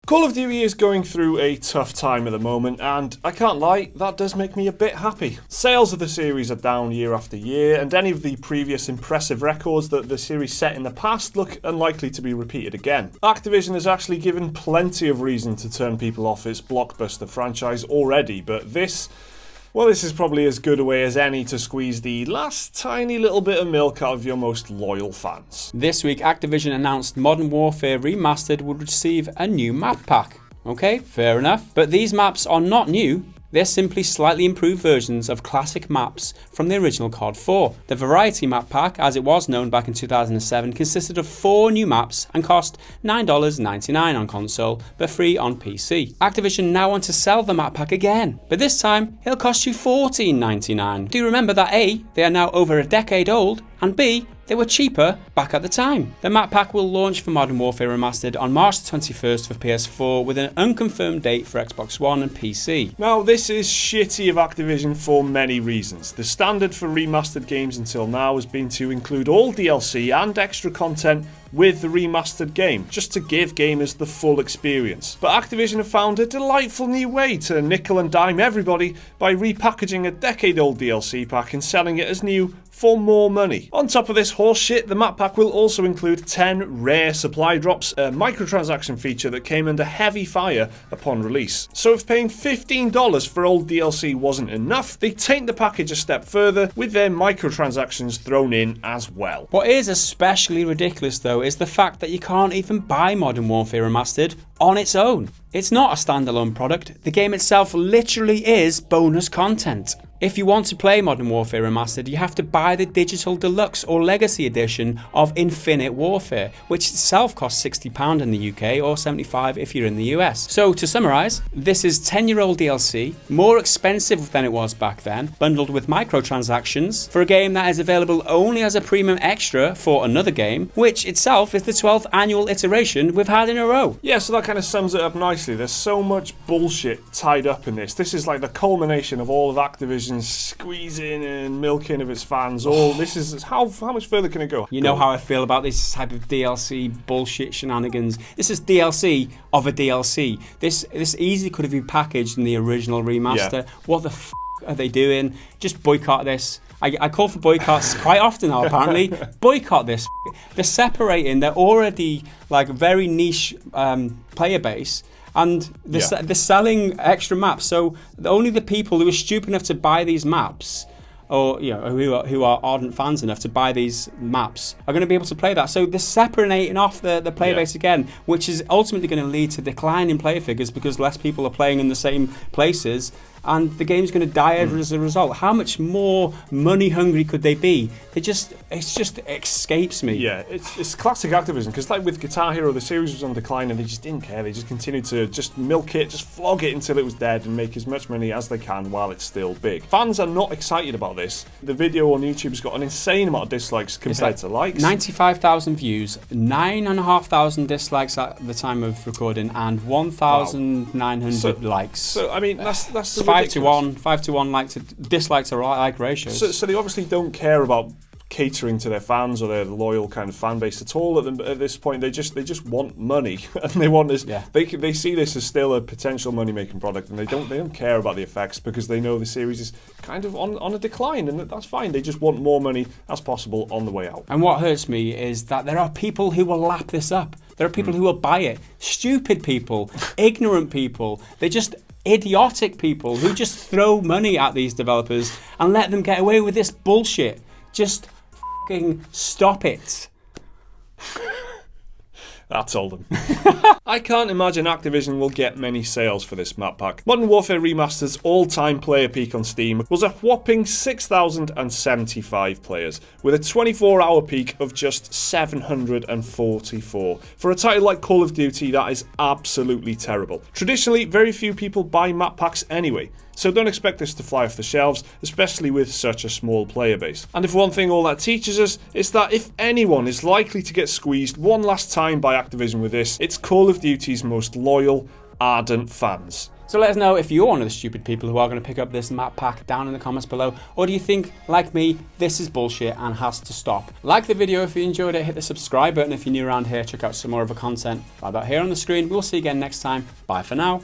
Call of Duty is going through a tough time at the moment, and I can't lie, that does make me a bit happy. Sales of the series are down year after year, and any of the previous impressive records that the series set in the past look unlikely to be repeated again. Activision has actually given plenty of reason to turn people off its blockbuster franchise already, but this is probably as good a way as any to squeeze the last tiny little bit of milk out of your most loyal fans. This week, Activision announced Modern Warfare Remastered would receive a new map pack. Okay, fair enough. But these maps are not new. They're simply slightly improved versions of classic maps from the original COD 4. The Variety Map Pack, as it was known back in 2007, consisted of 4 new maps and cost $9.99 on console, but free on PC. Activision now want to sell the map pack again, but this time it'll cost you $14.99. Do you remember that A, they are now over a decade old, and B, they were cheaper back at the time. The map pack will launch for Modern Warfare Remastered on March 21st for PS4 with an unconfirmed date for Xbox One and PC. Now, this is shitty of Activision for many reasons. The standard for remastered games until now has been to include all DLC and extra content with the remastered game, just to give gamers the full experience. But Activision have found a delightful new way to nickel and dime everybody by repackaging a decade-old DLC pack and selling it as new for more money. On top of this horse shit, the map pack will also include 10 rare supply drops, a microtransaction feature that came under heavy fire upon release. So if paying $15 for old DLC wasn't enough, they take the package a step further with their microtransactions thrown in as well. What is especially ridiculous though is the fact that you can't even buy Modern Warfare Remastered on its own. It's not a standalone product. The game itself literally is bonus content. If you want to play Modern Warfare Remastered, you have to buy the Digital Deluxe or Legacy Edition of Infinite Warfare, which itself costs £60 in the UK or $75 if you're in the US. So to summarise, this is 10-year-old DLC, more expensive than it was back then, bundled with microtransactions for a game that is available only as a premium extra for another game, which itself is the 12th annual iteration we've had in a row. Yeah, so that kind of sums it up nicely. There's so much bullshit tied up in this. This is like the culmination of all of Activision squeezing and milking of its fans. This is how much further can it go? You know how I feel about this type of DLC bullshit shenanigans. This is DLC of a DLC. This easily could have been packaged in the original remaster. Yeah. What the f are they doing? Just boycott this. I call for boycotts quite often now, apparently. Boycott this. They're separating. They're already like very niche player base. And they're selling extra maps, so only the people who are stupid enough to buy these maps, or who are ardent fans enough to buy these maps, are going to be able to play that. So they're separating off the player base again, which is ultimately going to lead to decline in player figures because less people are playing in the same places, and the game's going to die as a result. How much more money hungry could they be? It just escapes me. Yeah, it's classic Activision, because like with Guitar Hero, the series was on decline and they just didn't care. They just continued to just milk it, just flog it until it was dead and make as much money as they can while it's still big. Fans are not excited about this. The video on YouTube's got an insane amount of dislikes compared to likes. 95,000 views, 9,500 dislikes at the time of recording, and 1,900 likes. So I mean, that's the 5 to 1 like to dislikes are like ratios. So they obviously don't care about catering to their fans or their loyal kind of fan base at all at this point. They just want money, and they want this. Yeah. They see this as still a potential money making product, and they don't care about the effects because they know the series is kind of on a decline, and that's fine. They just want more money as possible on the way out. And what hurts me is that there are people who will lap this up. There are people who will buy it. Stupid people, ignorant people. They just idiotic people who just throw money at these developers and let them get away with this bullshit. Just fucking stop it. That told them. I can't imagine Activision will get many sales for this map pack. Modern Warfare Remastered's all-time player peak on Steam was a whopping 6,075 players, with a 24-hour peak of just 744. For a title like Call of Duty, that is absolutely terrible. Traditionally, very few people buy map packs anyway, so don't expect this to fly off the shelves, especially with such a small player base. And if one thing all that teaches us is that if anyone is likely to get squeezed one last time by Activision with this, it's Call of Duty's most loyal, ardent fans. So let us know if you're one of the stupid people who are going to pick up this map pack down in the comments below, or do you think, like me, this is bullshit and has to stop? Like the video if you enjoyed it, hit the subscribe button if you're new around here, check out some more of the content right about here on the screen. We'll see you again next time. Bye for now.